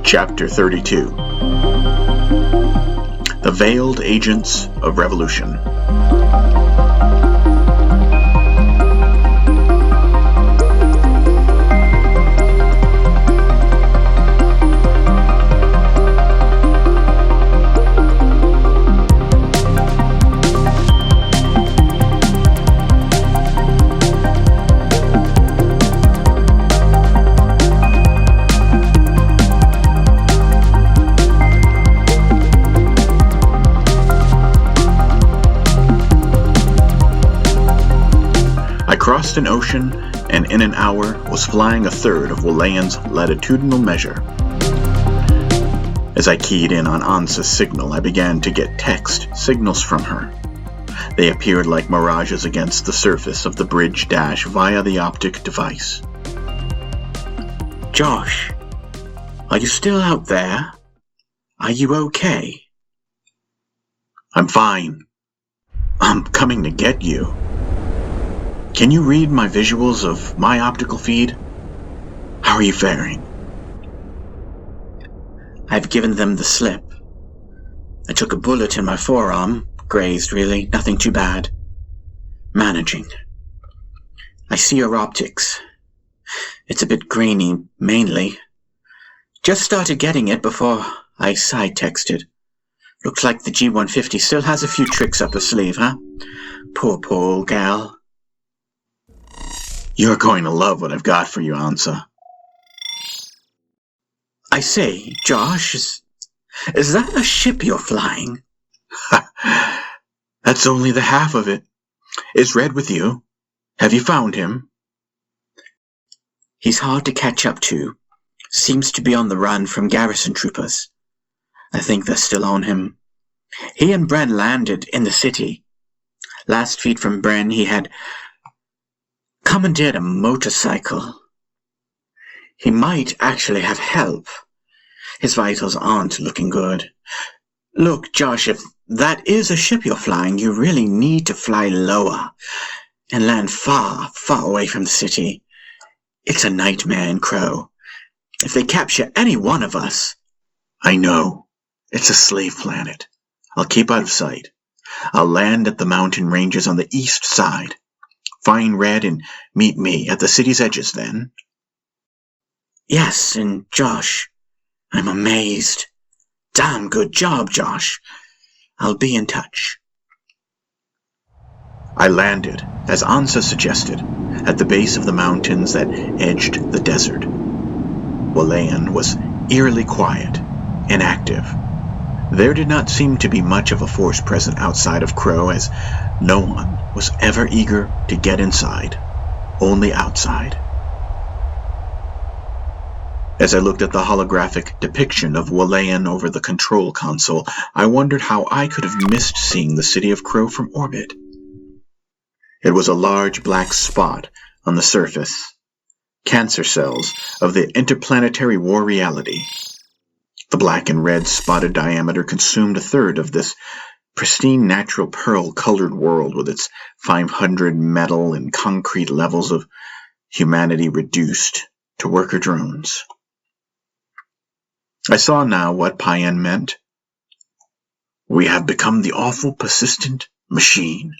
Chapter 32. The Veiled Agents of Revolution. I crossed an ocean, and in an hour was flying a third of Wolayan's latitudinal measure. As I keyed in on Ansa's signal, I began to get text signals from her. They appeared like mirages against the surface of the bridge dash via the optic device. Josh, are you still out there? Are you okay? I'm fine. I'm coming to get you. Can you read my visuals of my optical feed? How are you faring? I've given them the slip. I took a bullet in my forearm, grazed really, nothing too bad. Managing. I see your optics. It's a bit grainy, mainly. Just started getting it before I side-texted. Looks like the G150 still has a few tricks up her sleeve, huh? Poor old gal. You're going to love what I've got for you, Ansa. I say, Josh, is that a ship you're flying? That's only the half of it. Is Red with you? Have you found him? He's hard to catch up to. Seems to be on the run from garrison troopers. I think they're still on him. He and Bren landed in the city. Last feed from Bren, he had commandeered a motorcycle. He might actually have help. His vitals aren't looking good. Look, Josh, if that is a ship you're flying, you really need to fly lower and land far, far away from the city. It's a nightmare in Crow. If they capture any one of us... I know. It's a slave planet. I'll keep out of sight. I'll land at the mountain ranges on the east side. Find Red and meet me at the city's edges, then. Yes, and Josh, I'm amazed. Damn good job, Josh. I'll be in touch. I landed, as Ansa suggested, at the base of the mountains that edged the desert. Wolayan was eerily quiet, inactive. There did not seem to be much of a force present outside of Crow, as no one was ever eager to get inside, only outside. As I looked at the holographic depiction of Wolayan over the control console, I wondered how I could have missed seeing the city of Crow from orbit. It was a large black spot on the surface, cancer cells of the interplanetary war reality. The black and red spotted diameter consumed a third of this pristine natural pearl-colored world with its 500 metal and concrete levels of humanity reduced to worker drones. I saw now what Paen meant. We have become the awful persistent machine.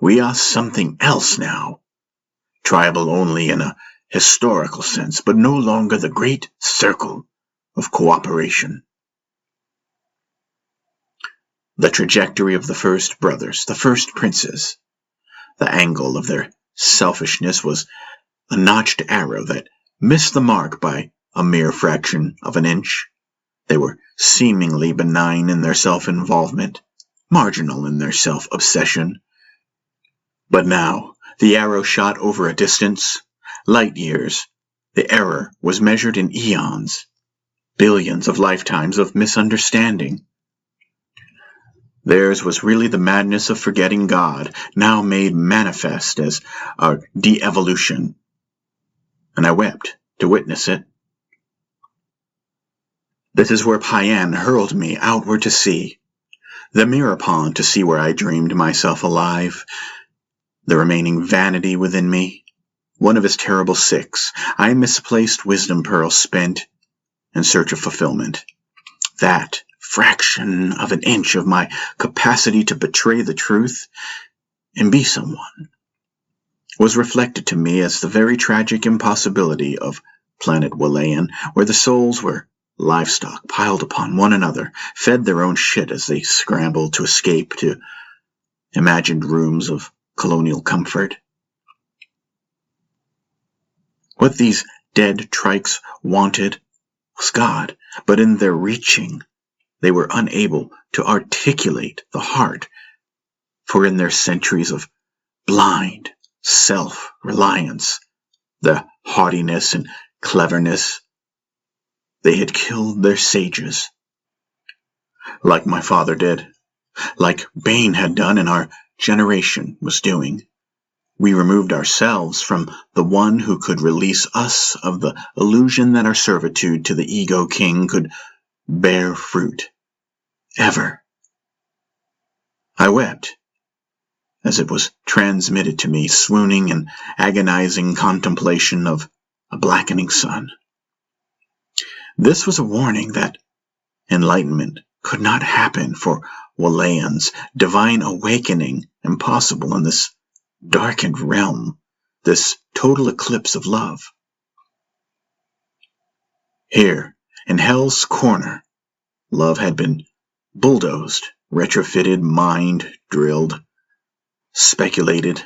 We are something else now. Tribal only in a historical sense, but no longer the great circle of cooperation. The trajectory of the first brothers, the first princes, the angle of their selfishness was a notched arrow that missed the mark by a mere fraction of an inch. They were seemingly benign in their self-involvement, marginal in their self-obsession. But now, the arrow shot over a distance, light years. The error was measured in eons, billions of lifetimes of misunderstanding. Theirs was really the madness of forgetting God, now made manifest as a de-evolution. And I wept to witness it. This is where Paen hurled me outward to sea, the mirror pond to see where I dreamed myself alive, the remaining vanity within me, one of his terrible six, I misplaced wisdom pearl spent, in search of fulfillment. That fraction of an inch of my capacity to betray the truth and be someone was reflected to me as the very tragic impossibility of planet Walayan, where the souls were livestock piled upon one another, fed their own shit as they scrambled to escape to imagined rooms of colonial comfort. What these dead trikes wanted was God, but in their reaching, they were unable to articulate the heart, for in their centuries of blind self-reliance, the haughtiness and cleverness, they had killed their sages. Like my father did, like Bane had done and our generation was doing. We removed ourselves from the one who could release us of the illusion that our servitude to the ego king could bear fruit. Ever. I wept as it was transmitted to me, swooning in agonizing contemplation of a blackening sun. This was a warning that enlightenment could not happen for Walayans, divine awakening impossible in this darkened realm, this total eclipse of love. Here, in Hell's Corner, love had been bulldozed, retrofitted, mined, drilled, speculated,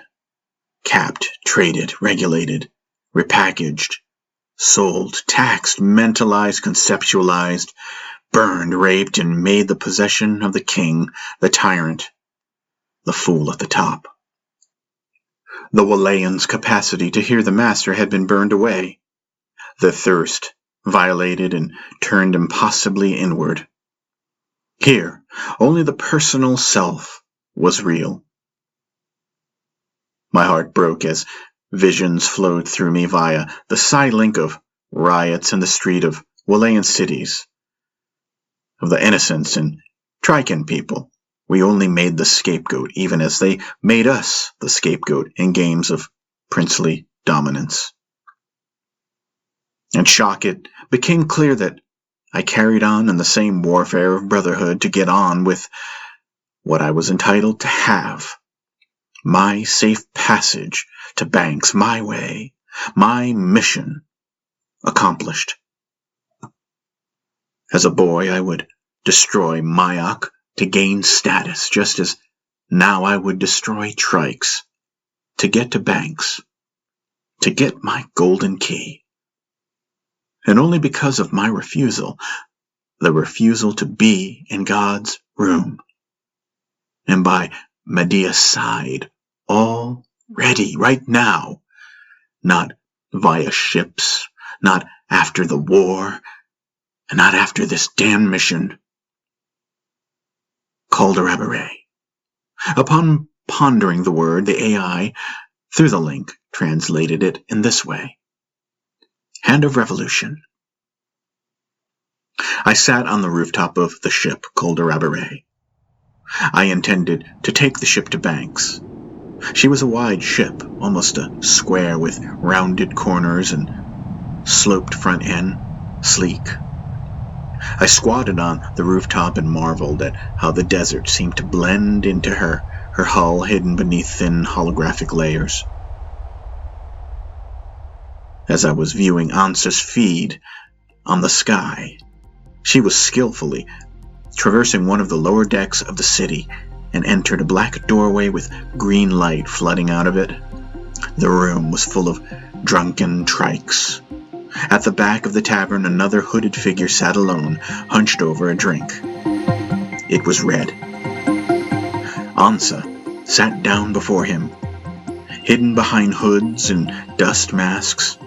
capped, traded, regulated, repackaged, sold, taxed, mentalized, conceptualized, burned, raped, and made the possession of the king, the tyrant, the fool at the top. The Walayan's capacity to hear the master had been burned away, the thirst violated and turned impossibly inward. Here, only the personal self was real. My heart broke as visions flowed through me via the side link of riots in the street of Walayan cities, of the innocents and Trican people. We only made the scapegoat, even as they made us the scapegoat in games of princely dominance. In shock, it became clear that I carried on in the same warfare of brotherhood to get on with what I was entitled to have. My safe passage to Banks, my way, my mission accomplished. As a boy, I would destroy Mayak to gain status, just as now I would destroy Trikes to get to Banks, to get my golden key. And only because of my refusal, the refusal to be in God's room, and by Medea's side, all ready right now, not via ships, not after the war, and not after this damn mission. Khoorlrhani. Upon pondering the word, the AI, through the link, translated it in this way. Hand of Revolution. I sat on the rooftop of the ship Khoorlrhani. I intended to take the ship to Banks. She was a wide ship, almost a square with rounded corners and sloped front end, sleek. I squatted on the rooftop and marveled at how the desert seemed to blend into her hull hidden beneath thin holographic layers. As I was viewing Ansa's feed on the sky, she was skillfully traversing one of the lower decks of the city and entered a black doorway with green light flooding out of it. The room was full of drunken trikes. At the back of the tavern, another hooded figure sat alone, hunched over a drink. It was red. Ansa sat down before him. Hidden behind hoods and dust masks,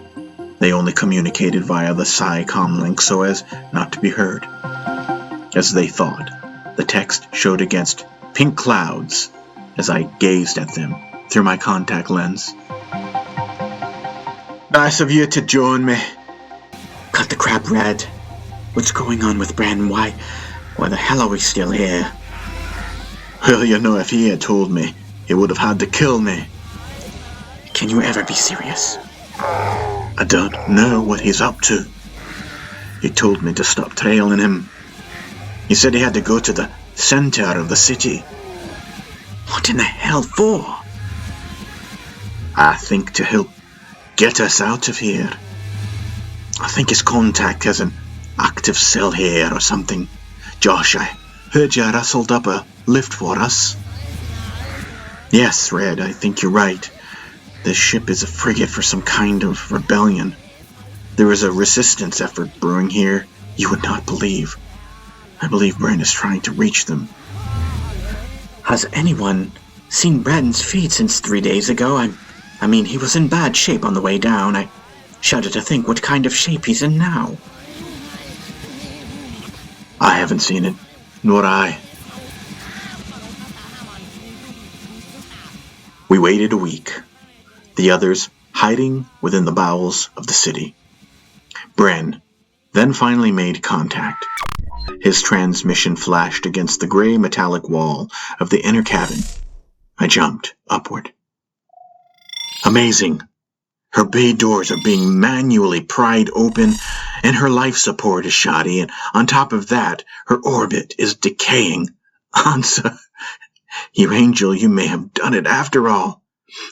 they only communicated via the Psi-Com link so as not to be heard. As they thought, the text showed against pink clouds as I gazed at them through my contact lens. Nice of you to join me. Cut the crap, Red. What's going on with Brandon? Why the hell are we still here? Well, you know, if he had told me, he would have had to kill me. Can you ever be serious? I don't know what he's up to. He told me to stop trailing him. He said he had to go to the center of the city. What in the hell for? I think to help get us out of here. I think his contact has an active cell here or something. Josh, I heard you rustled up a lift for us. Yes, Red, I think you're right. This ship is a frigate for some kind of rebellion. There is a resistance effort brewing here you would not believe. I believe Bren is trying to reach them. Has anyone seen Bren's feet since 3 days ago? I mean, he was in bad shape on the way down. I shudder to think what kind of shape he's in now. I haven't seen it, nor I. We waited a week, the others hiding within the bowels of the city. Bren then finally made contact. His transmission flashed against the gray metallic wall of the inner cabin. I jumped upward. Amazing! Her bay doors are being manually pried open, and her life support is shoddy, and on top of that, her orbit is decaying. Ansa, you angel, you may have done it after all.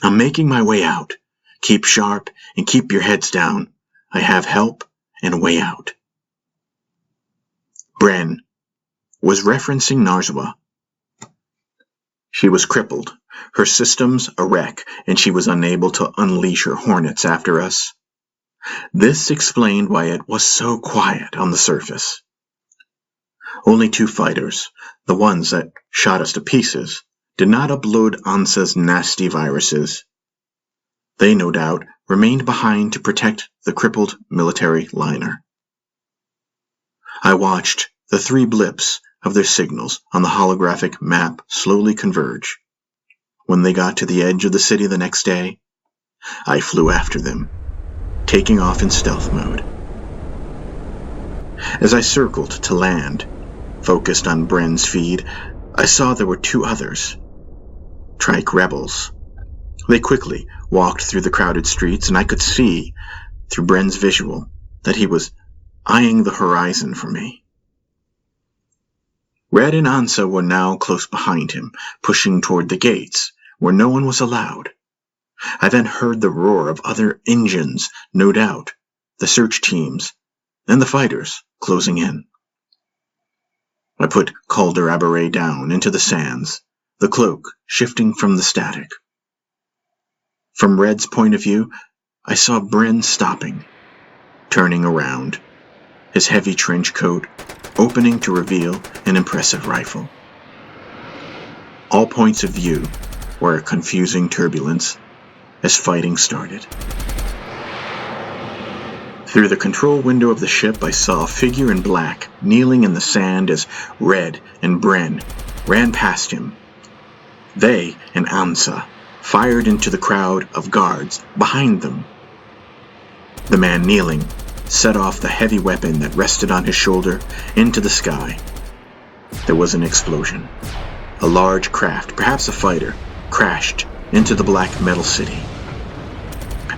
I'm making my way out. Keep sharp and keep your heads down. I have help and a way out. Bren was referencing Narzwa. She was crippled, her systems a wreck, and she was unable to unleash her hornets after us. This explained why it was so quiet on the surface. Only 2 fighters, the ones that shot us to pieces, did not upload Ansa's nasty viruses. They, no doubt, remained behind to protect the crippled military liner. I watched the 3 blips of their signals on the holographic map slowly converge. When they got to the edge of the city the next day, I flew after them, taking off in stealth mode. As I circled to land, focused on Bren's feed, I saw there were 2 others. Trike rebels. They quickly walked through the crowded streets, and I could see, through Bren's visual, that he was eyeing the horizon for me. Red and Ansa were now close behind him, pushing toward the gates, where no one was allowed. I then heard the roar of other engines, no doubt, the search teams, and the fighters closing in. I put Khoorlrhani down into the sands, the cloak shifting from the static. From Red's point of view, I saw Bren stopping, turning around, his heavy trench coat opening to reveal an impressive rifle. All points of view were a confusing turbulence as fighting started. Through the control window of the ship, I saw a figure in black kneeling in the sand as Red and Bren ran past him. They and Ansa fired into the crowd of guards behind them. The man kneeling set off the heavy weapon that rested on his shoulder into the sky. There was an explosion. A large craft, perhaps a fighter, crashed into the black metal city.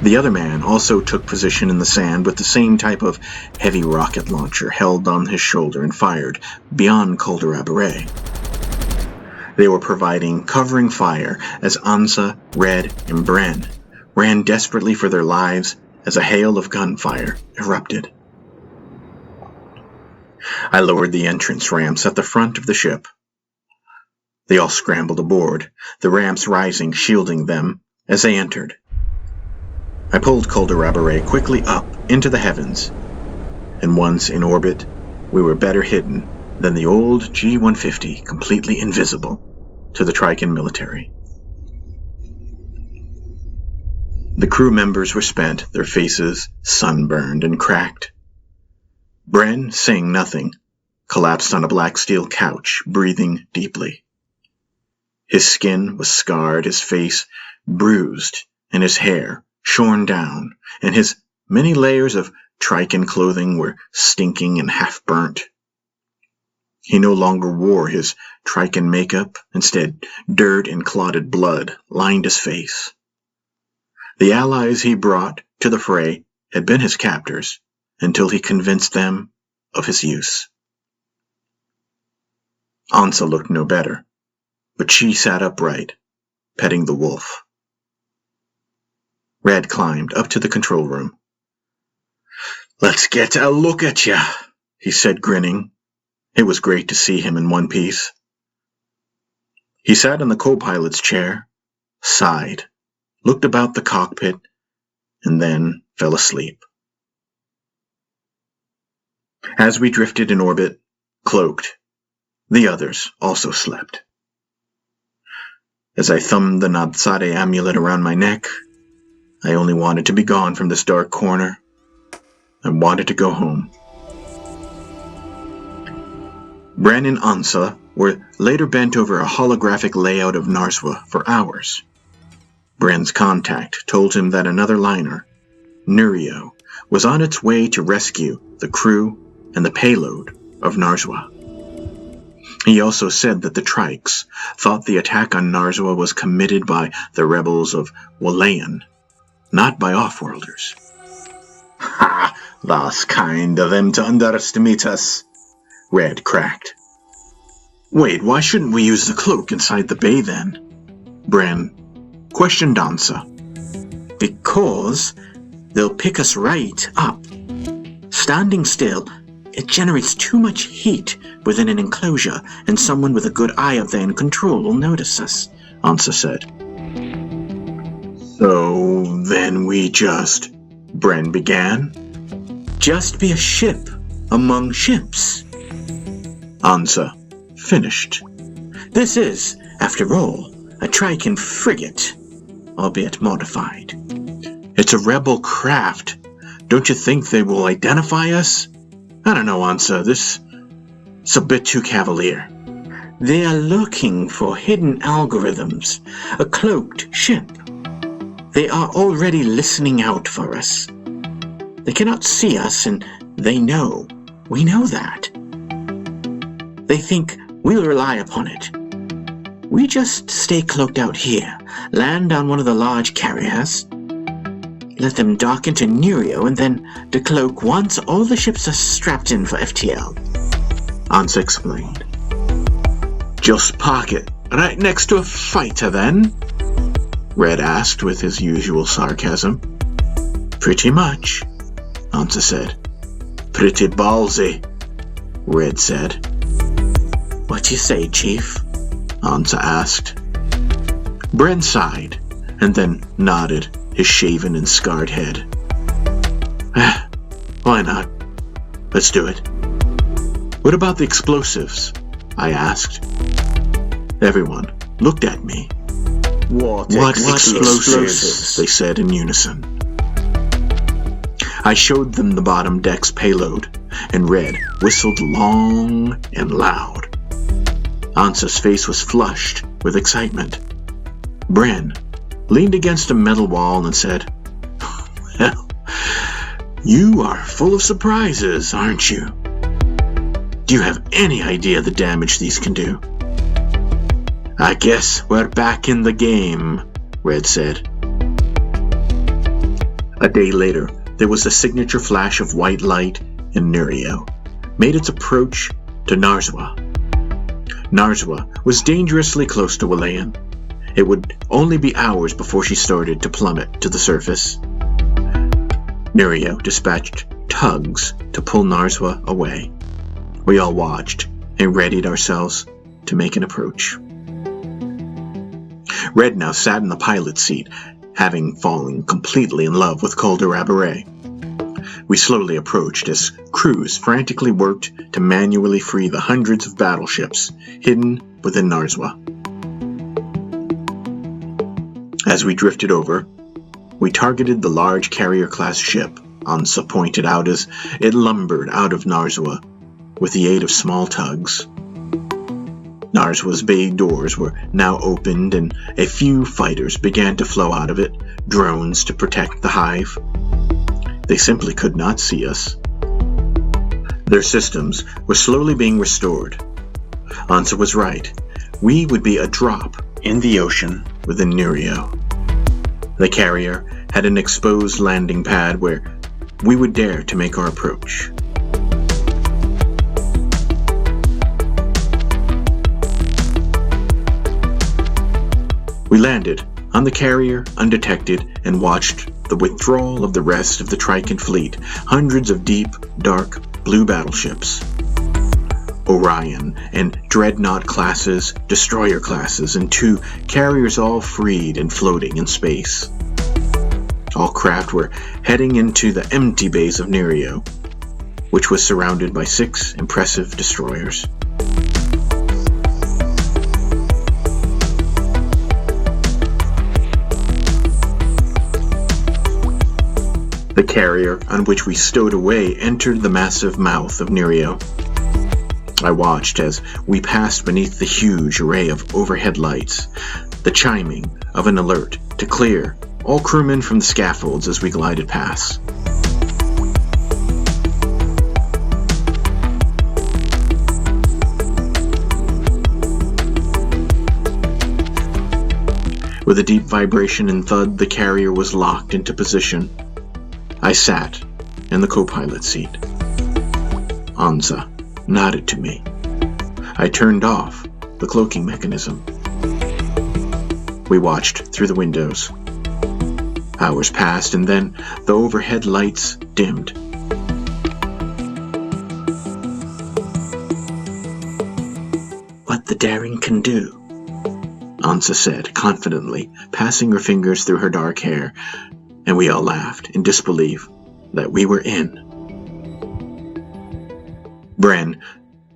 The other man also took position in the sand with the same type of heavy rocket launcher held on his shoulder and fired beyond Khoorlrhani. They were providing covering fire as Ansa, Red, and Bren ran desperately for their lives as a hail of gunfire erupted. I lowered the entrance ramps at the front of the ship. They all scrambled aboard, the ramps rising, shielding them as they entered. I pulled Khoorlrhani quickly up into the heavens, and once in orbit, we were better hidden than the old G-150, completely invisible to the Trican military. The crew members were spent, their faces sunburned and cracked. Bren, saying nothing, collapsed on a black steel couch, breathing deeply. His skin was scarred, his face bruised, and his hair shorn down, and his many layers of Trican clothing were stinking and half-burnt. He no longer wore his Trican makeup. Instead, dirt and clotted blood lined his face. The allies he brought to the fray had been his captors until he convinced them of his use. Ansa looked no better, but she sat upright, petting the wolf. Red climbed up to the control room. "Let's get a look at ya," he said, grinning. It was great to see him in one piece. He sat in the co-pilot's chair, sighed, looked about the cockpit, and then fell asleep. As we drifted in orbit, cloaked, the others also slept. As I thumbed the Nadsade amulet around my neck, I only wanted to be gone from this dark corner. I wanted to go home. Bren and Ansa were later bent over a holographic layout of Narswa for hours. Bren's contact told him that another liner, Nurio, was on its way to rescue the crew and the payload of Narswa. He also said that the Trikes thought the attack on Narswa was committed by the rebels of Walayan, not by Offworlders. "Ha! That's kind of them to underestimate us," Red cracked. "Wait, why shouldn't we use the cloak inside the bay then?" Bren questioned Ansa. "Because they'll pick us right up. Standing still, it generates too much heat within an enclosure, and someone with a good eye up there in control will notice us," Ansa said. "So then we just," Bren began. "Just be a ship among ships," Ansa finished. "This is, after all, a Trican frigate, albeit modified." "It's a rebel craft. Don't you think they will identify us?" "I don't know, Ansa. This is a bit too cavalier." "They are looking for hidden algorithms, a cloaked ship. They are already listening out for us. They cannot see us, and they know. We know that. They think we'll rely upon it. We just stay cloaked out here, land on one of the large carriers, let them dock into Nurio, and then decloak once all the ships are strapped in for FTL." Ansa explained. "Just park it right next to a fighter then?" Red asked with his usual sarcasm. "Pretty much," Ansa said. "Pretty ballsy," Red said. "What do you say, Chief?" Ansa asked. Bren sighed, and then nodded his shaven and scarred head. Why not? Let's do it." "What about the explosives?" I asked. Everyone looked at me. What explosives? They said in unison. I showed them the bottom deck's payload, and Red whistled long and loud. Ansa's face was flushed with excitement. Bren leaned against a metal wall and said, "Well, you are full of surprises, aren't you? Do you have any idea the damage these can do?" "I guess we're back in the game," Red said. A day later, there was a signature flash of white light, and Nurio made its approach to Narswa. Narswa was dangerously close to Walayan. It would only be hours before she started to plummet to the surface. Nurio dispatched tugs to pull Narswa away. We all watched and readied ourselves to make an approach. Red now sat in the pilot's seat, having fallen completely in love with Khoorlrhani. We slowly approached as crews frantically worked to manually free the hundreds of battleships hidden within Narswa. As we drifted over, we targeted the large carrier-class ship Ansa pointed out as it lumbered out of Narswa with the aid of small tugs. Narswa's bay doors were now opened, and a few fighters began to flow out of it, drones to protect the hive. They simply could not see us. Their systems were slowly being restored. Ansa was right. We would be a drop in the ocean within Nurio. The carrier had an exposed landing pad where we would dare to make our approach. We landed on the carrier undetected and watched the withdrawal of the rest of the Trican fleet, hundreds of deep, dark, blue battleships. Orion and Dreadnought classes, destroyer classes, and 2 carriers all freed and floating in space. All craft were heading into the empty base of Nereo, which was surrounded by 6 impressive destroyers. The carrier on which we stowed away entered the massive mouth of Nereo. I watched as we passed beneath the huge array of overhead lights, the chiming of an alert to clear all crewmen from the scaffolds as we glided past. With a deep vibration and thud, the carrier was locked into position. I sat in the co-pilot seat. Ansa nodded to me. I turned off the cloaking mechanism. We watched through the windows. Hours passed, and then the overhead lights dimmed. "What the daring can do," Ansa said confidently, passing her fingers through her dark hair, and we all laughed in disbelief that we were in. Bren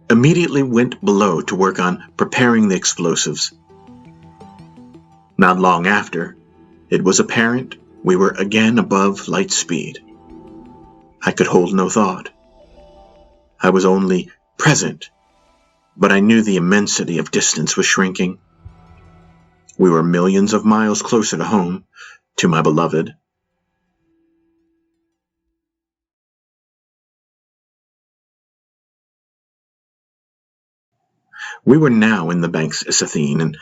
immediately went below to work on preparing the explosives. Not long after, it was apparent we were again above light speed. I could hold no thought. I was only present, but I knew the immensity of distance was shrinking. We were millions of miles closer to home, to my beloved. We were now in the Banks Isathene, and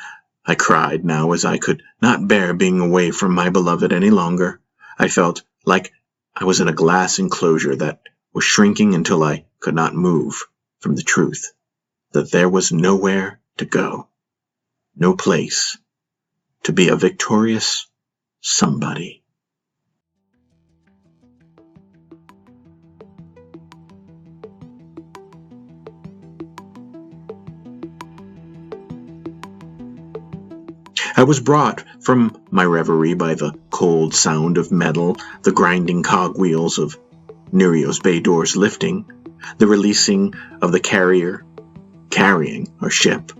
I cried now as I could not bear being away from my beloved any longer. I felt like I was in a glass enclosure that was shrinking until I could not move from the truth that there was nowhere to go, no place to be a victorious somebody. I was brought from my reverie by the cold sound of metal, the grinding cogwheels of Nereo's bay doors lifting, the releasing of the carrier carrying our ship,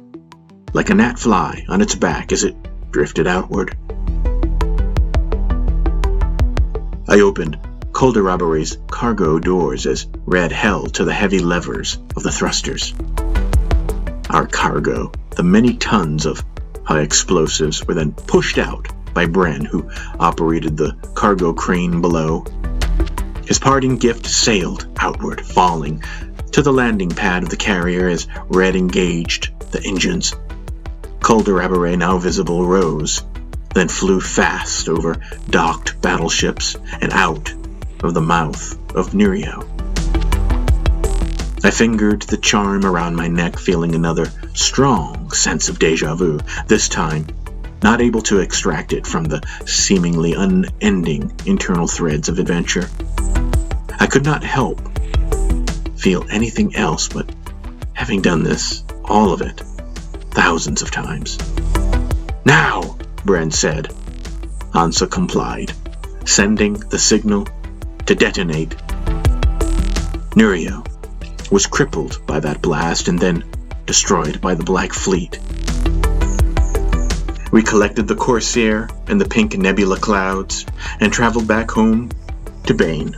like a gnat fly on its back as it drifted outward. I opened Khoorlrhani's cargo doors as Red held to the heavy levers of the thrusters. Our cargo, the many tons of high explosives, were then pushed out by Bren, who operated the cargo crane below. His parting gift sailed outward, falling to the landing pad of the carrier as Red engaged the engines. Khoorlrhani, now visible, rose, then flew fast over docked battleships and out of the mouth of Nereo. I fingered the charm around my neck, feeling another strong sense of déjà vu, this time not able to extract it from the seemingly unending internal threads of adventure. I could not help feel anything else but having done this, all of it, thousands of times. "Now!" Bren said. Ansa complied, sending the signal to detonate. Nereo was crippled by that blast and then destroyed by the Black Fleet. We collected the Corsair and the pink nebula clouds and traveled back home to Paen.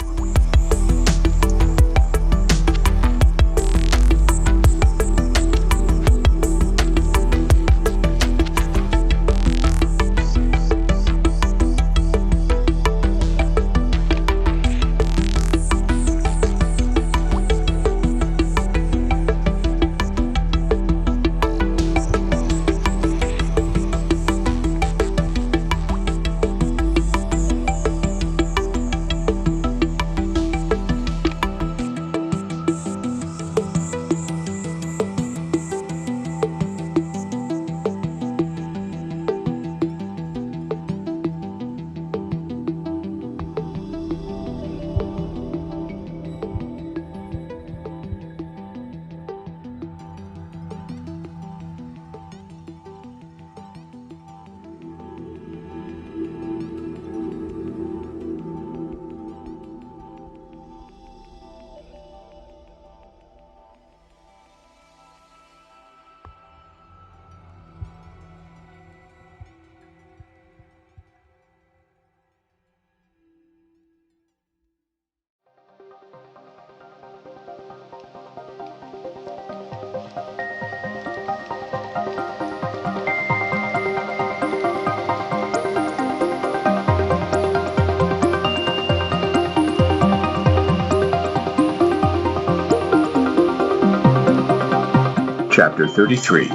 Chapter 33.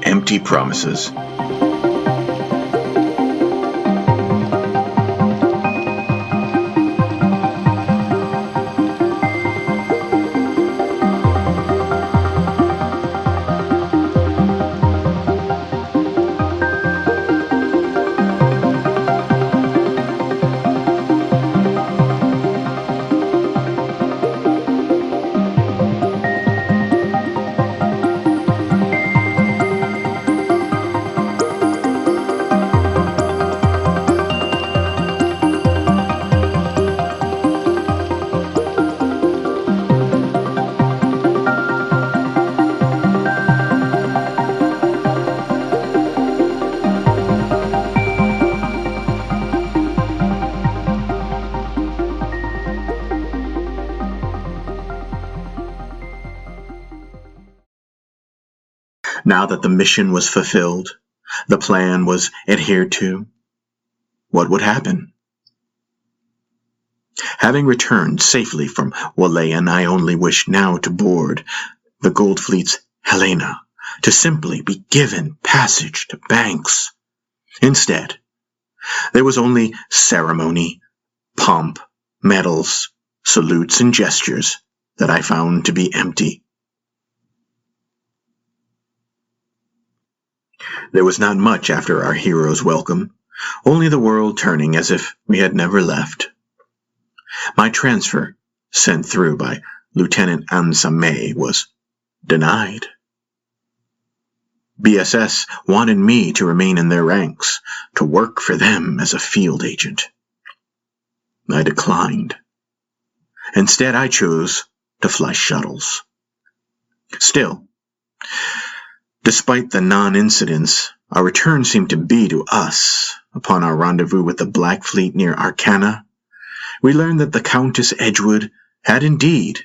Empty Promises. Now that the mission was fulfilled, the plan was adhered to, what would happen? Having returned safely from Walayan, I only wished now to board the Gold Fleet's Helena, to simply be given passage to Banks. Instead, there was only ceremony, pomp, medals, salutes, and gestures that I found to be empty. There was not much after our hero's welcome, only the world turning as if we had never left. My transfer, sent through by Lieutenant Ansa May, was denied. BSS wanted me to remain in their ranks, to work for them as a field agent. I declined. Instead, I chose to fly shuttles. Still, despite the non-incidents, our return seemed to be to us. Upon our rendezvous with the Black Fleet near Arcana, we learned that the Countess Edgewood had indeed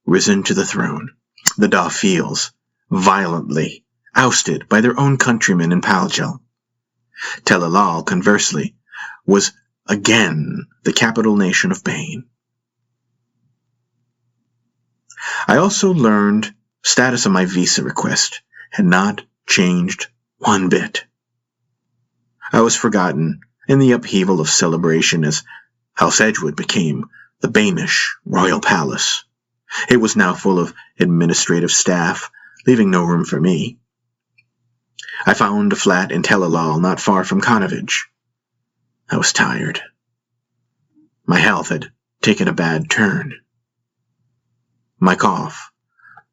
risen to the throne. The Dawfields, violently ousted by their own countrymen in Paljal. Telalal, conversely, was again the capital nation of Paen. I also learned status of my visa request had not changed one bit. I was forgotten in the upheaval of celebration as House Edgewood became the Bainish Royal Palace. It was now full of administrative staff, leaving no room for me. I found a flat in Telalal not far from Konovich. I was tired. My health had taken a bad turn. My cough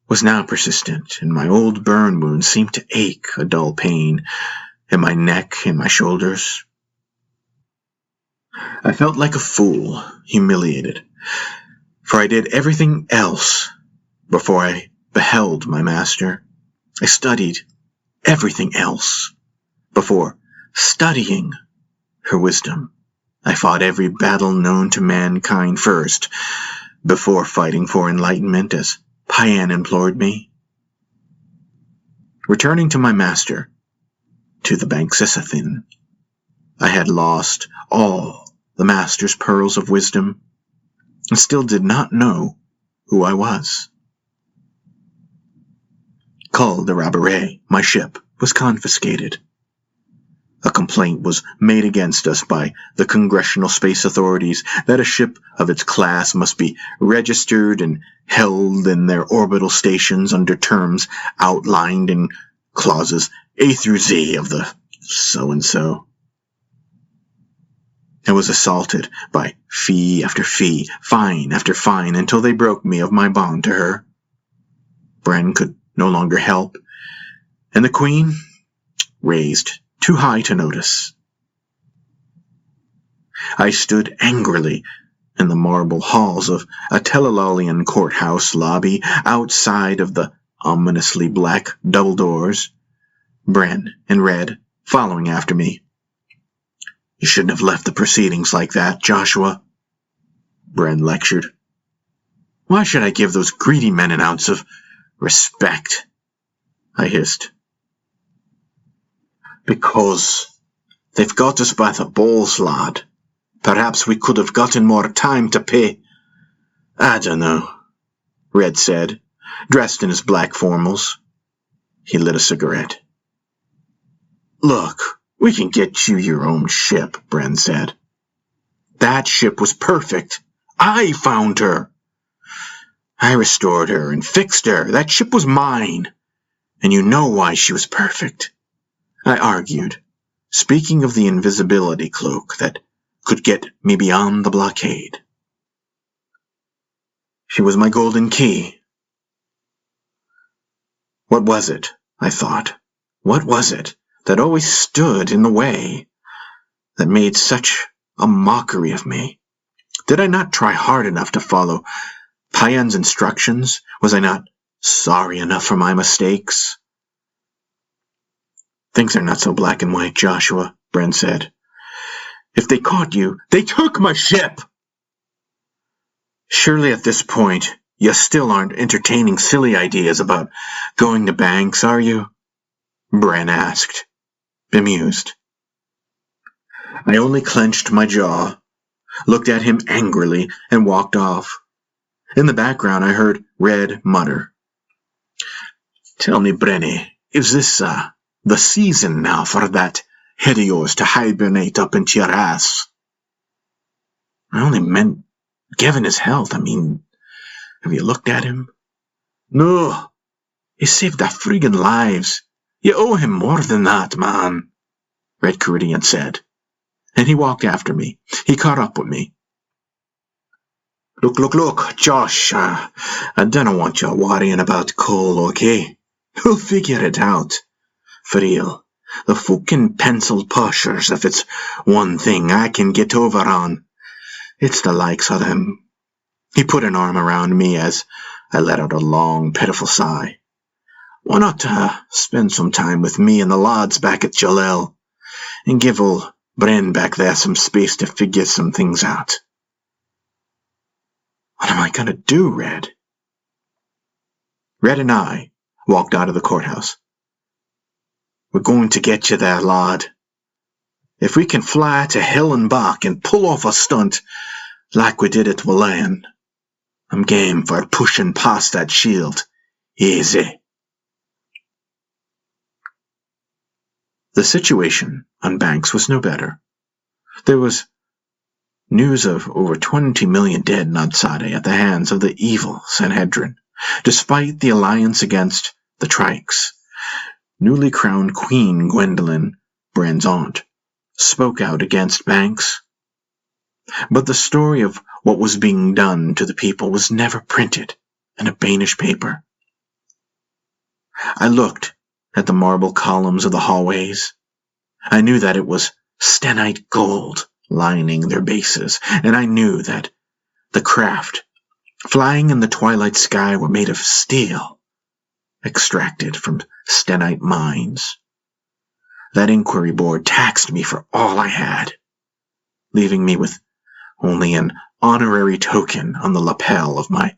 was now persistent, and my old burn wound seemed to ache a dull pain in my neck and my shoulders. I felt like a fool, humiliated, for I did everything else before I beheld my master. I studied everything else before studying her wisdom. I fought every battle known to mankind first, before fighting for enlightenment as Paen implored me. Returning to my master, to the Banksisathin, I had lost all the master's pearls of wisdom, and still did not know who I was. Called the Rabaret, my ship, was confiscated. A complaint was made against us by the Congressional Space Authorities that a ship of its class must be registered and held in their orbital stations under terms outlined in clauses A through Z of the so-and-so. I was assaulted by fee after fee, fine after fine, until they broke me of my bond to her. Bren could no longer help, and the Queen raised too high to notice. I stood angrily in the marble halls of a Telalalian courthouse lobby outside of the ominously black double doors, Bren in red following after me. "You shouldn't have left the proceedings like that, Joshua," Bren lectured. "Why should I give those greedy men an ounce of respect?" I hissed. "Because they've got us by the balls, lad. Perhaps we could have gotten more time to pay." "I don't know," Red said, dressed in his black formals. He lit a cigarette. Look, we can get you your own ship, Bren said. That ship was perfect. I found her. I restored her and fixed her. That ship was mine. And you know why she was perfect. I argued, speaking of the invisibility cloak that could get me beyond the blockade. She was my golden key. What was it, I thought? What was it that always stood in the way, that made such a mockery of me? Did I not try hard enough to follow Paen's instructions? Was I not sorry enough for my mistakes? Things are not so black and white, Joshua, Bren said. If they caught you, they took my ship! Surely at this point, you still aren't entertaining silly ideas about going to banks, are you? Bren asked, bemused. I only clenched my jaw, looked at him angrily, and walked off. In the background, I heard Red mutter. Tell me, Brenny, is this, the season now for that head of yours to hibernate up into your ass? I only meant given his health. I mean, have you looked at him? No, he saved our friggin' lives. You owe him more than that, man, Red Khoorhani said. And he walked after me. He caught up with me. Look, Josh, I don't want you worrying about Cole, okay? We'll figure it out. For real. The fucking penciled pushers, if it's one thing I can get over on, it's the likes of them. He put an arm around me as I let out a long, pitiful sigh. Why not spend some time with me and the lads back at Jolel, and give old Bren back there some space to figure some things out? What am I going to do, Red? Red and I walked out of the courthouse. We're going to get you there, lad. If we can fly to hell and back and pull off a stunt like we did at Walayan, I'm game for pushing past that shield. Easy. The situation on Banks was no better. There was news of over 20 million dead in Nadsade at the hands of the evil Sanhedrin, despite the alliance against the Trikes. Newly crowned Queen Gwendolyn, Bren's aunt, spoke out against Banks. But the story of what was being done to the people was never printed in a Banish paper. I looked at the marble columns of the hallways. I knew that it was stenite gold lining their bases, and I knew that the craft flying in the twilight sky were made of steel, extracted from stenite mines. That inquiry board taxed me for all I had, leaving me with only an honorary token on the lapel of my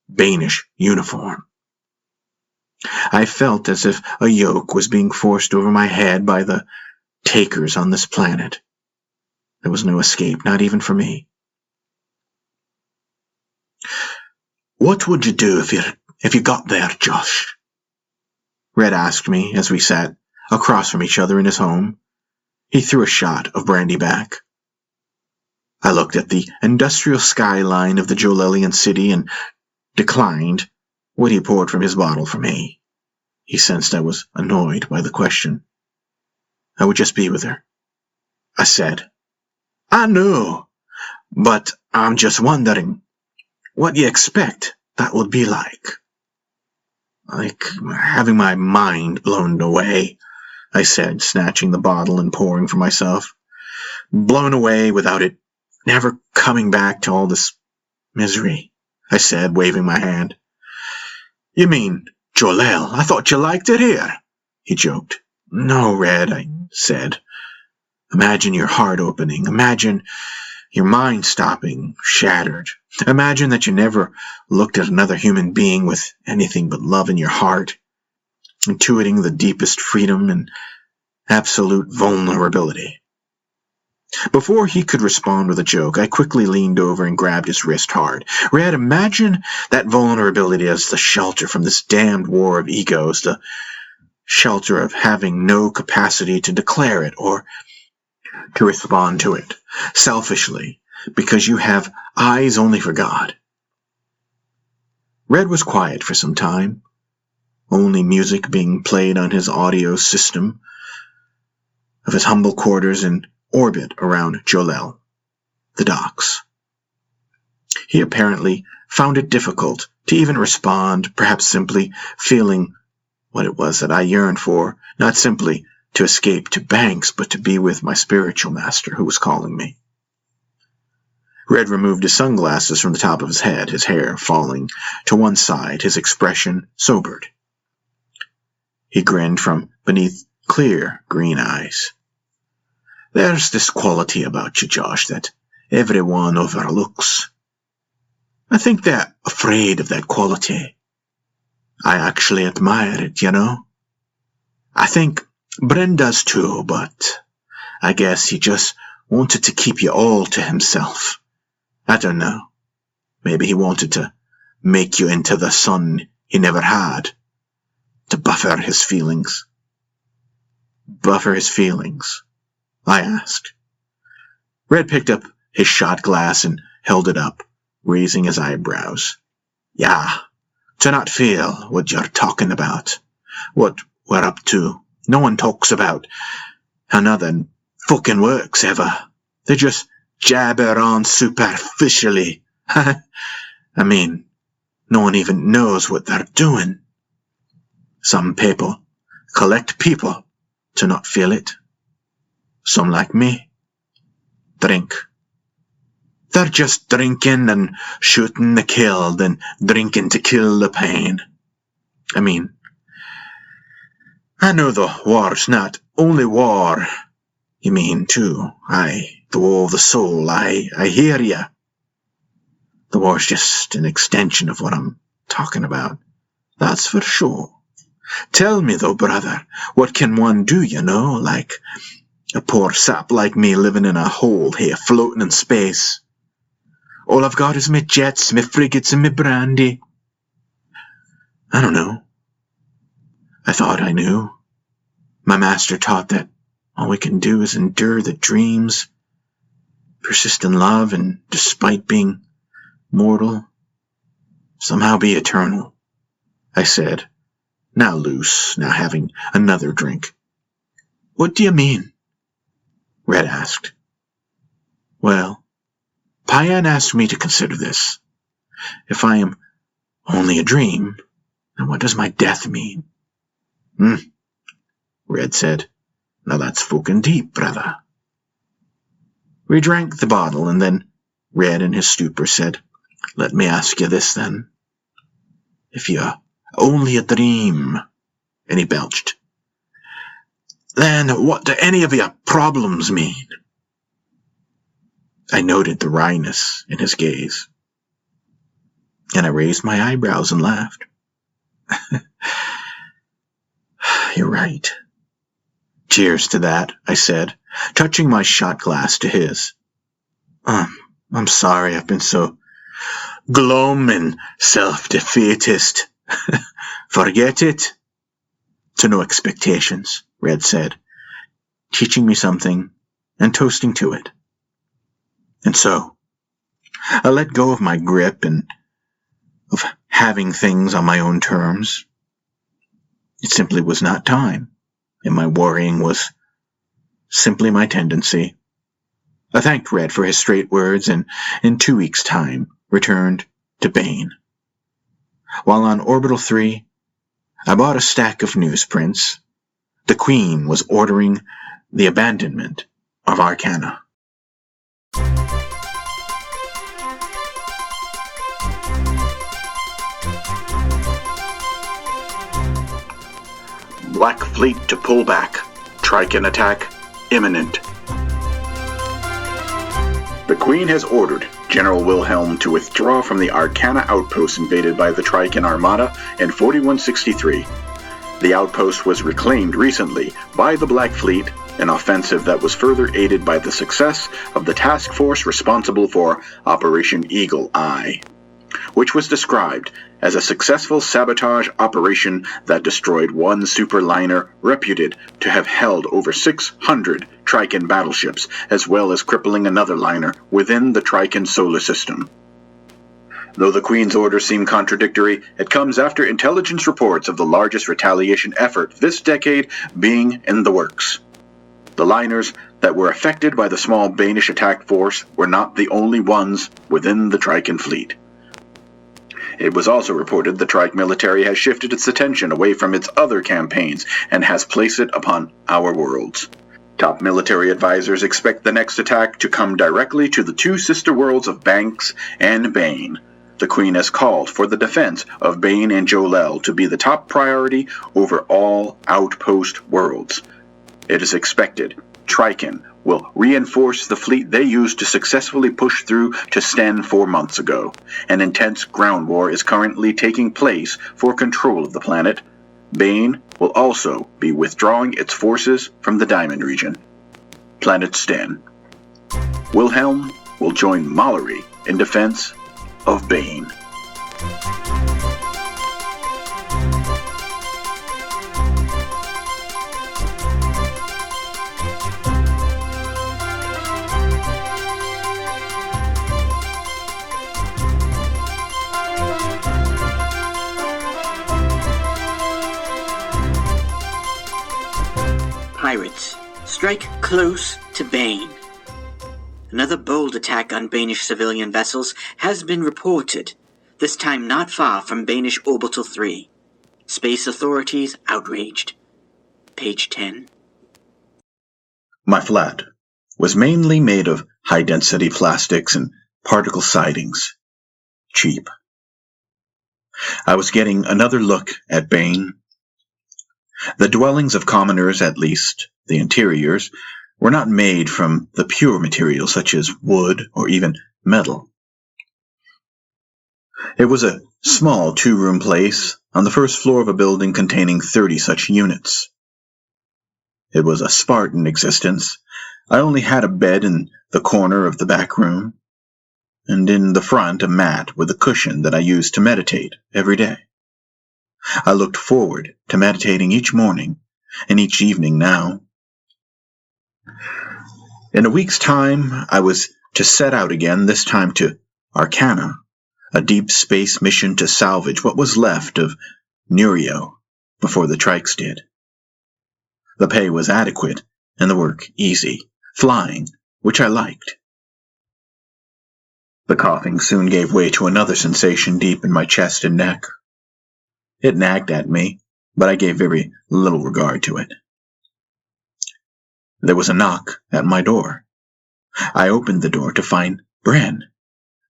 Banish uniform. I felt as if a yoke was being forced over my head by the takers on this planet. There was no escape, not even for me. What would you do if you got there, Josh? Red asked me as we sat across from each other in his home. He threw a shot of brandy back. I looked at the industrial skyline of the Jolelian city and declined what he poured from his bottle for me. He sensed I was annoyed by the question. I would just be with her. I said, I know, but I'm just wondering what you expect that would be like. Like having my mind blown away, I said, snatching the bottle and pouring for myself. Blown away without it never coming back to all this misery, I said, waving my hand. You mean, Jolel, I thought you liked it here, he joked. No, Red, I said. Imagine your heart opening. Imagine your mind stopping, shattered. Imagine that you never looked at another human being with anything but love in your heart, intuiting the deepest freedom and absolute vulnerability. Before he could respond with a joke, I quickly leaned over and grabbed his wrist hard. Red, imagine that vulnerability as the shelter from this damned war of egos, the shelter of having no capacity to declare it or to respond to it, selfishly, because you have eyes only for God. Red was quiet for some time, only music being played on his audio system of his humble quarters in orbit around Jolel, the docks. He apparently found it difficult to even respond, perhaps simply feeling what it was that I yearned for, not simply to escape to Banks, but to be with my spiritual master who was calling me. Red removed his sunglasses from the top of his head, his hair falling to one side, his expression sobered. He grinned from beneath clear green eyes. There's this quality about you, Josh, that everyone overlooks. I think they're afraid of that quality. I actually admire it, you know. I think Bren does too, but I guess he just wanted to keep you all to himself. I don't know. Maybe he wanted to make you into the son he never had, to buffer his feelings. Buffer his feelings? I asked. Red picked up his shot glass and held it up, raising his eyebrows. Yeah, to not feel what you're talking about, what we're up to. No one talks about how nothing fucking works ever. They just jabber on superficially. I mean, no one even knows what they're doing. Some people collect people to not feel it. Some, like me, drink. They're just drinking and shooting to kill, then drinking to kill the pain. I mean, I know the war's not only war. You mean, too. The war of the soul. I hear ya. The war's just an extension of what I'm talking about. That's for sure. Tell me, though, brother, what can one do, you know, like a poor sap like me living in a hole here, floating in space? All I've got is me jets, me frigates, and me brandy. I don't know. I thought I knew. My master taught that all we can do is endure the dreams, persist in love, and despite being mortal, somehow be eternal. I said, now loose, now having another drink. What do you mean? Red asked. Well, Paen asked me to consider this. If I am only a dream, then what does my death mean? Red said. Now that's fucking deep, brother. We drank the bottle, and then Red in his stupor said, Let me ask you this then. If you're only a dream, and he belched, then what do any of your problems mean? I noted the wryness in his gaze, and I raised my eyebrows and laughed. You're right. Cheers to that, I said, touching my shot glass to his. I'm sorry I've been so glum and self-defeatist. Forget it. To no expectations, Red said, teaching me something and toasting to it. And so, I let go of my grip and of having things on my own terms. It simply was not time, and my worrying was simply my tendency. I thanked Red for his straight words, and in 2 weeks' time returned to Bane. While on Orbital 3, I bought a stack of newsprints. The Queen was ordering the abandonment of Arcana. Black Fleet to pull back. Trican attack imminent. The Queen has ordered General Wilhelm to withdraw from the Arcana outpost invaded by the Trican Armada in 4163. The outpost was reclaimed recently by the Black Fleet, an offensive that was further aided by the success of the task force responsible for Operation Eagle Eye, which was described as a successful sabotage operation that destroyed one superliner reputed to have held over 600 Trican battleships, as well as crippling another liner within the Trican solar system. Though the Queen's orders seem contradictory, it comes after intelligence reports of the largest retaliation effort this decade being in the works. The liners that were affected by the small Banish attack force were not the only ones within the Trican fleet. It was also reported the Trike military has shifted its attention away from its other campaigns and has placed it upon our worlds. Top military advisors expect the next attack to come directly to the two sister worlds of Banks and Bane. The Queen has called for the defense of Bane and Jolel to be the top priority over all outpost worlds. It is expected Trican will reinforce the fleet they used to successfully push through to Sten 4 months ago. An intense ground war is currently taking place for control of the planet. Bane will also be withdrawing its forces from the Diamond region. Planet Sten. Wilhelm will join Mallory in defense of Bane. Pirates, strike close to Bane. Another bold attack on Banish civilian vessels has been reported, this time not far from Banish Orbital 3. Space authorities outraged. Page 10. My flat was mainly made of high-density plastics and particle sidings. Cheap. I was getting another look at Bane. The dwellings of commoners, at least the interiors, were not made from the pure materials such as wood or even metal. It was a small 2-room place on the first floor of a building containing 30 such units. It was a Spartan existence. I only had a bed in the corner of the back room, and in the front a mat with a cushion that I used to meditate every day. I looked forward to meditating each morning and each evening now. In a week's time, I was to set out again, this time to Arcana, a deep space mission to salvage what was left of Nurio before the Trikes did. The pay was adequate and the work easy, flying, which I liked. The coughing soon gave way to another sensation deep in my chest and neck. It nagged at me, but I gave very little regard to it. There was a knock at my door. I opened the door to find Bren.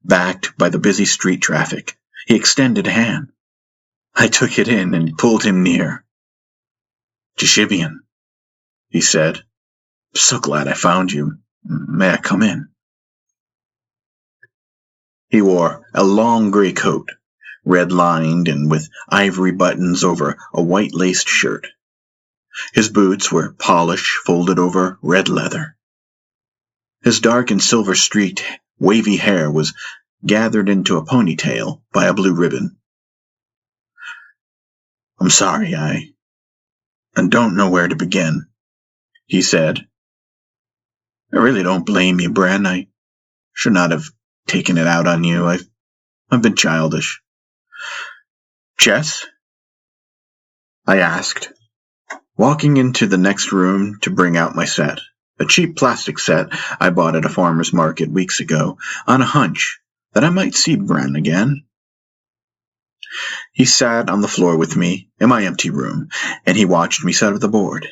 Backed by the busy street traffic, he extended a hand. I took it in and pulled him near. "Jeshibian," he said. "So glad I found you. May I come in?" He wore a long gray coat, red-lined and with ivory buttons over a white-laced shirt. His boots were polished, folded over red leather. His dark and silver-streaked, wavy hair was gathered into a ponytail by a blue ribbon. "I'm sorry, I don't know where to begin," he said. "I really don't blame you, Bren. I should not have taken it out on you. I've been childish." "Chess?" I asked, walking into the next room to bring out my set, a cheap plastic set I bought at a farmer's market weeks ago, on a hunch that I might see Bren again. He sat on the floor with me in my empty room, and he watched me set up the board.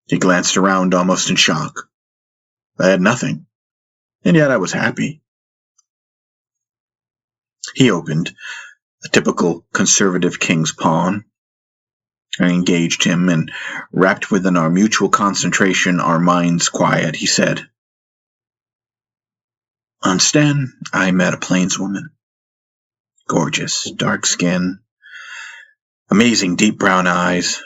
He glanced around almost in shock. I had nothing, and yet I was happy. He opened a typical conservative king's pawn. I engaged him, and wrapped within our mutual concentration, our minds quiet, he said, "On Sten, I met a plainswoman. Gorgeous, dark skin, amazing deep brown eyes.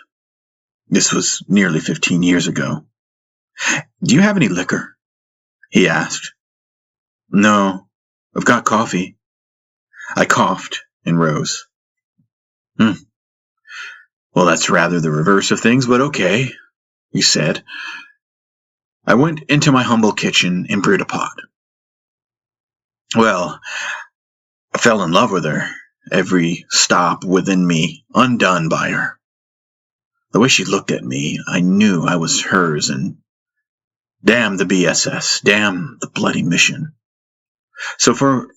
This was nearly 15 years ago. Do you have any liquor?" he asked. "No, I've got coffee." I coughed and rose. Well, that's rather the reverse of things, but okay, he said. I went into my humble kitchen and brewed a pot. Well, I fell in love with her, every stop within me undone by her. The way she looked at me, I knew I was hers, and damn the BSS, damn the bloody mission. So for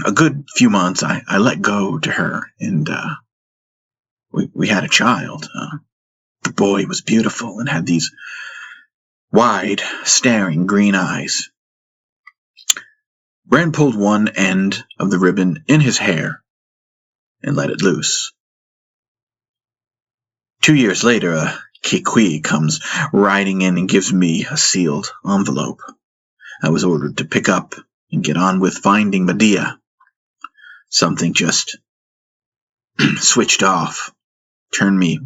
a good few months, I let go to her, and we had a child. The boy was beautiful and had these wide, staring green eyes. Bran pulled one end of the ribbon in his hair and let it loose. 2 years later, a Kikwi comes riding in and gives me a sealed envelope. I was ordered to pick up and get on with finding Medea. Something just switched off, turned me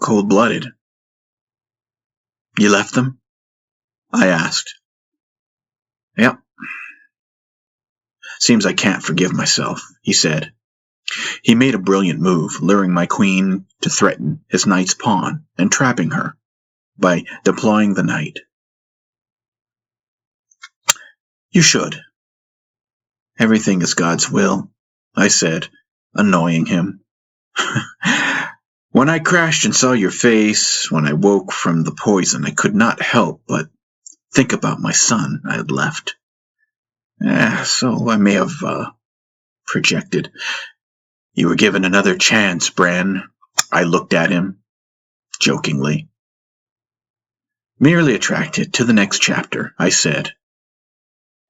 cold-blooded. You left them? I asked. Yep. Seems I can't forgive myself, he said. He made a brilliant move, luring my queen to threaten his knight's pawn and trapping her by deploying the knight. You should. Everything is God's will, I said, annoying him. When I crashed and saw your face, when I woke from the poison, I could not help but think about my son I had left. So I may have projected. You were given another chance, Bran. I looked at him, jokingly. Merely attracted to the next chapter, I said,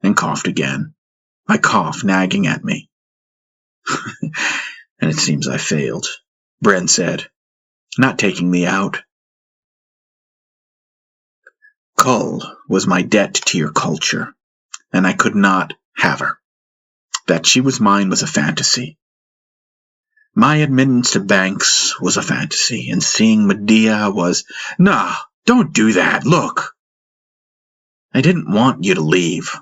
and coughed again. My cough nagging at me. And it seems I failed, Bran said, not taking me out. Kull was my debt to your culture, and I could not have her. That she was mine was a fantasy. My admittance to Banks was a fantasy, and seeing Medea was... Nah, don't do that, look. I didn't want you to leave.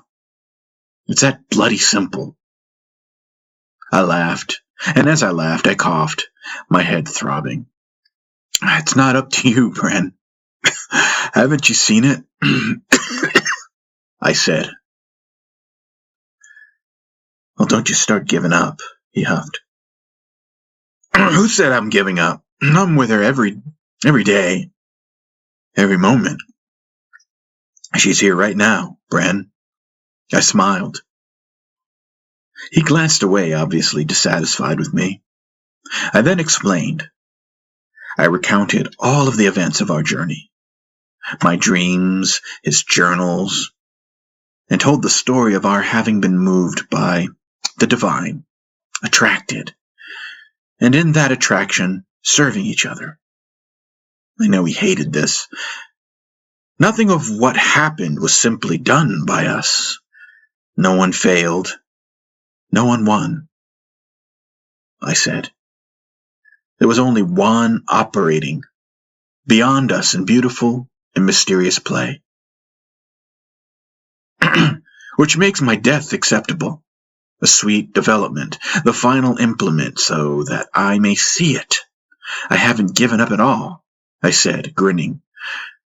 It's that bloody simple. I laughed, and as I laughed, I coughed, my head throbbing. It's not up to you, Bran. Haven't you seen it? I said. Well, don't you start giving up, he huffed. Who said I'm giving up? I'm with her every day, every moment. She's here right now, Bran. I smiled. He glanced away, obviously dissatisfied with me. I then explained. I recounted all of the events of our journey, my dreams, his journals, and told the story of our having been moved by the divine, attracted, and in that attraction, serving each other. I know he hated this. Nothing of what happened was simply done by us. No one failed. No one won. I said. There was only one operating beyond us in beautiful and mysterious play. Which makes my death acceptable. A sweet development, the final implement so that I may see it. I haven't given up at all, I said, grinning,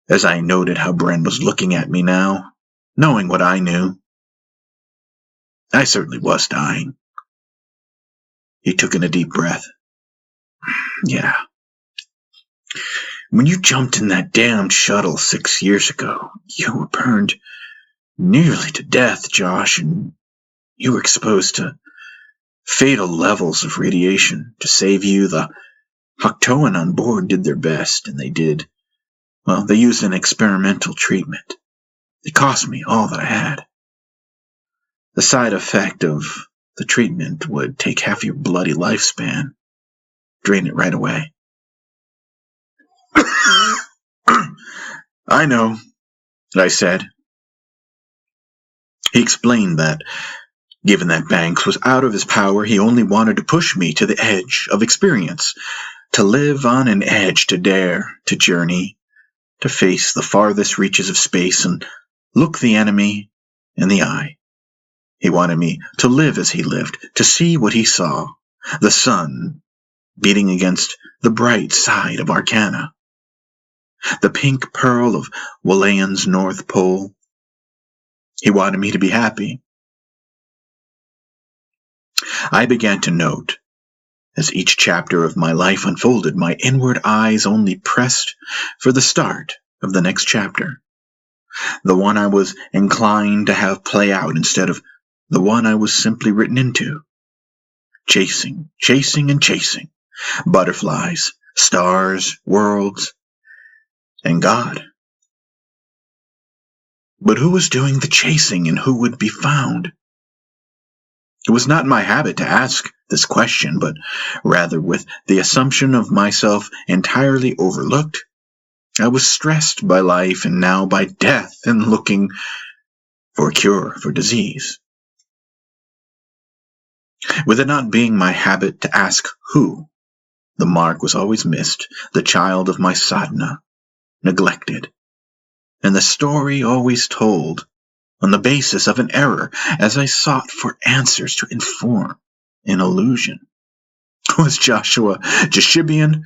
as I noted how Bran was looking at me now, knowing what I knew. I certainly was dying. He took in a deep breath. Yeah. When you jumped in that damned shuttle 6 years ago, you were burned nearly to death, Josh, and you were exposed to fatal levels of radiation. To save you, the Hoktoan on board did their best, and they used an experimental treatment. It cost me all that I had. The side effect of the treatment would take half your bloody lifespan, drain it right away. I know, I said. He explained that, given that Banks was out of his power, he only wanted to push me to the edge of experience, to live on an edge, to dare, to journey, to face the farthest reaches of space and look the enemy in the eye. He wanted me to live as he lived, to see what he saw, the sun beating against the bright side of Arcana, the pink pearl of Walayan's North Pole. He wanted me to be happy. I began to note, as each chapter of my life unfolded, my inward eyes only pressed for the start of the next chapter, the one I was inclined to have play out instead of the one I was simply written into. Chasing, chasing, and chasing. Butterflies, stars, worlds, and God. But who was doing the chasing and who would be found? It was not my habit to ask this question, but rather with the assumption of myself entirely overlooked. I was stressed by life and now by death and looking for a cure for disease. With it not being my habit to ask who, the mark was always missed, the child of my sadhana, neglected, and the story always told on the basis of an error as I sought for answers to inform an illusion. Was Joshua, Jeshibian,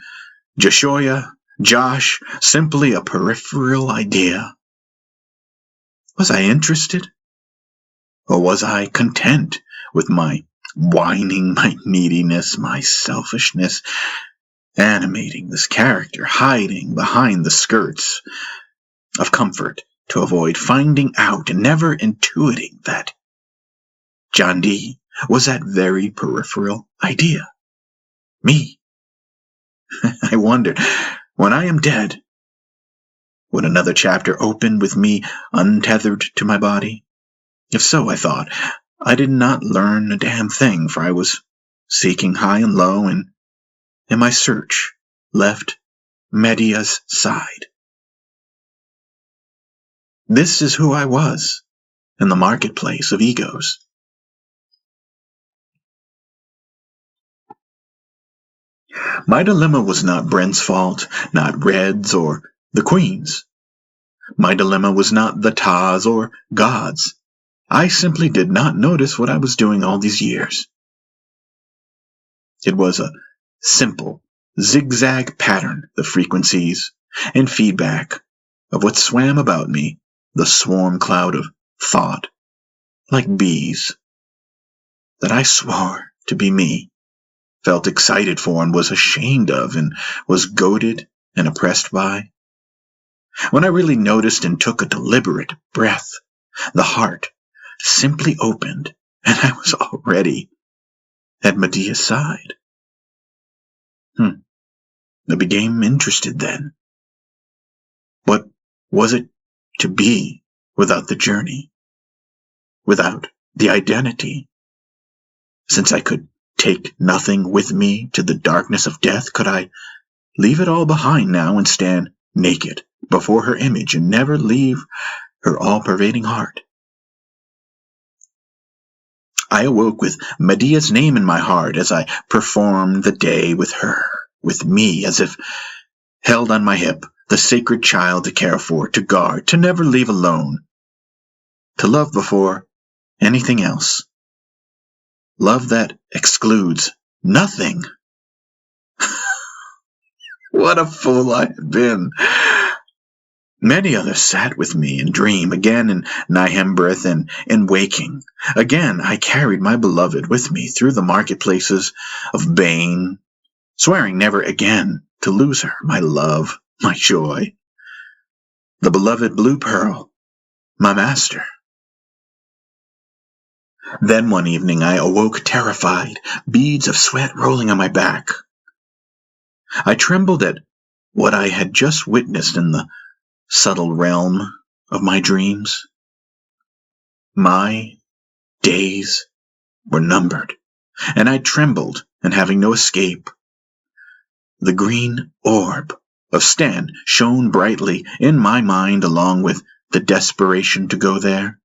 Joshoya, Josh simply a peripheral idea? Was I interested? Or was I content with my whining, my neediness, my selfishness, animating this character, hiding behind the skirts of comfort to avoid finding out and never intuiting that John Dee was that very peripheral idea? Me. I wondered, when I am dead, would another chapter open with me untethered to my body? If so, I thought, I did not learn a damn thing, for I was seeking high and low, and in my search left Media's side. This is who I was in the marketplace of egos. My dilemma was not Brent's fault, not Red's or the Queen's. My dilemma was not the Ta's or God's. I simply did not notice what I was doing all these years. It was a simple, zigzag pattern, the frequencies and feedback of what swam about me, the swarm cloud of thought, like bees, that I swore to be me, felt excited for and was ashamed of and was goaded and oppressed by. When I really noticed and took a deliberate breath, the heart simply opened and I was already at Medea's side. I became interested then. What was it to be without the journey? Without the identity? Since I could take nothing with me to the darkness of death, could I leave it all behind now and stand naked before her image and never leave her all-pervading heart? I awoke with Medea's name in my heart as I performed the day with her, with me as if held on my hip, the sacred child to care for, to guard, to never leave alone, to love before anything else. Love that excludes nothing. What a fool I had been. Many others sat with me in dream, again in Nihembrith and in waking. Again I carried my beloved with me through the marketplaces of Bane, swearing never again to lose her, my love, my joy. The beloved Blue Pearl, my master. Then one evening I awoke terrified, beads of sweat rolling on my back. I trembled at what I had just witnessed in the subtle realm of my dreams. My days were numbered, and I trembled, and having no escape. The green orb of Stan shone brightly in my mind along with the desperation to go there.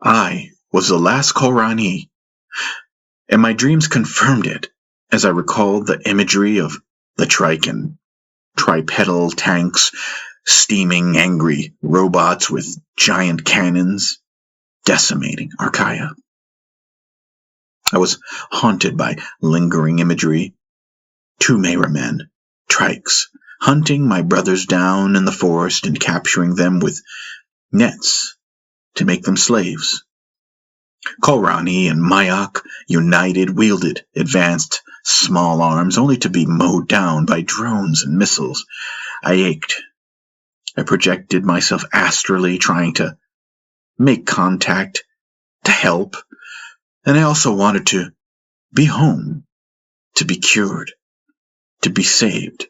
I was the last Khoorhrhani, and my dreams confirmed it as I recalled the imagery of the trike and tripedal tanks, steaming angry robots with giant cannons, decimating Archaea. I was haunted by lingering imagery. 2 Mehra men, trikes, hunting my brothers down in the forest and capturing them with nets to make them slaves. Khoorhani and Mayak, united, wielded advanced small arms only to be mowed down by drones and missiles. I ached. I projected myself astrally, trying to make contact, to help, and I also wanted to be home, to be cured, to be saved,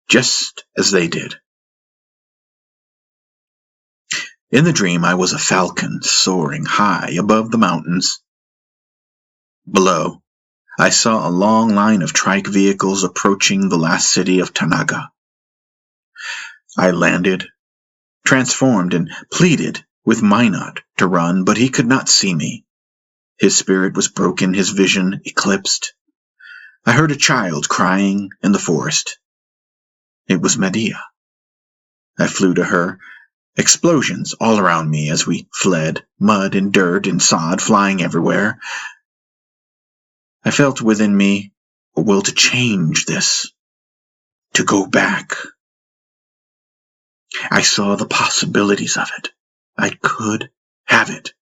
just as they did. In the dream, I was a falcon soaring high above the mountains. Below, I saw a long line of trike vehicles approaching the last city of Tanaga. I landed, transformed, and pleaded with Minot to run, but he could not see me. His spirit was broken, his vision eclipsed. I heard a child crying in the forest. It was Medea. I flew to her. Explosions all around me as we fled, mud and dirt and sod flying everywhere. I felt within me a will to change this, to go back. I saw the possibilities of it. I could have it.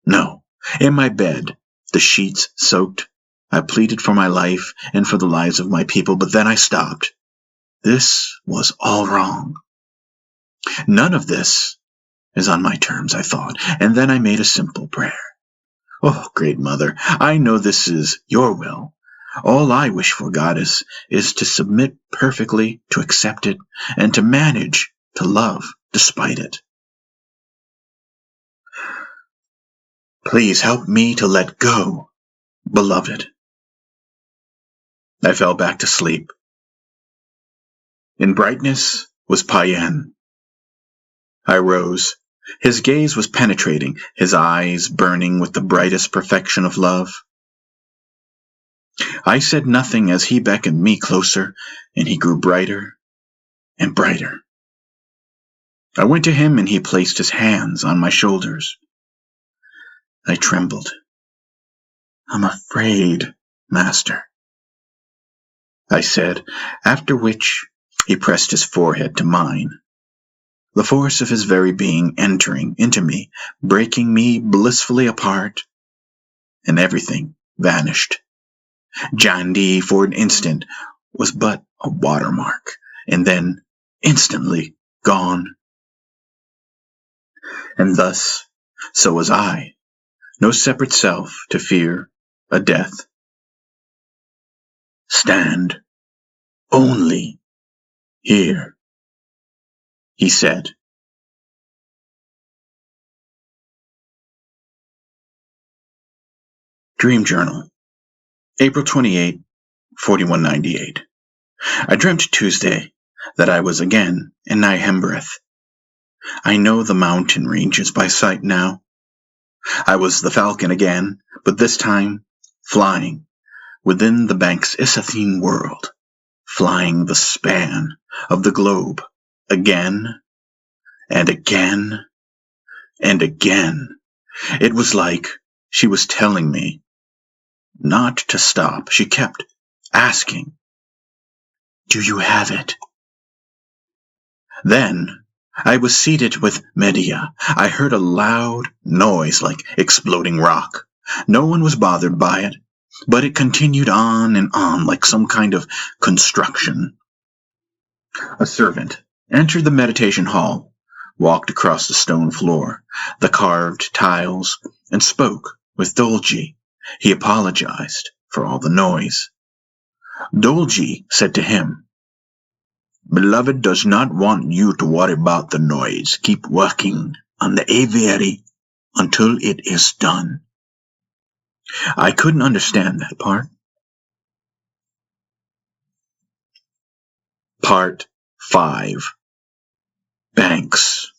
No, in my bed, the sheets soaked, I pleaded for my life and for the lives of my people, but then I stopped. This was all wrong. None of this is on my terms, I thought, and then I made a simple prayer. Oh, Great Mother, I know this is your will. All I wish for, Goddess, is to submit perfectly, to accept it, and to manage to love despite it. Please help me to let go, beloved. I fell back to sleep. In brightness was Paen. I rose. His gaze was penetrating, his eyes burning with the brightest perfection of love. I said nothing as he beckoned me closer, and he grew brighter and brighter. I went to him, and he placed his hands on my shoulders. I trembled. I'm afraid, Master, I said, after which he pressed his forehead to mine. The force of his very being entering into me, breaking me blissfully apart, and everything vanished. Jandi, for an instant, was but a watermark, and then instantly gone. And thus, so was I, no separate self to fear a death. Stand only here, he said. Dream Journal, April 28, 4198. I dreamt Tuesday that I was again in Nyhembreth. I know the mountain ranges by sight now. I was the falcon again, but this time flying within the Bank's Isathine world, flying the span of the globe again and again and again. It was like she was telling me not to stop. She kept asking, "Do you have it?" Then I was seated with Medea. I heard a loud noise like exploding rock. No one was bothered by it, but it continued on and on like some kind of construction. A servant entered the meditation hall, walked across the stone floor, the carved tiles, and spoke with Dolgi. He apologized for all the noise. Dolgi said to him, "Beloved does not want you to worry about the noise. Keep working on the aviary until it is done." I couldn't understand that part. Part 5. Banks.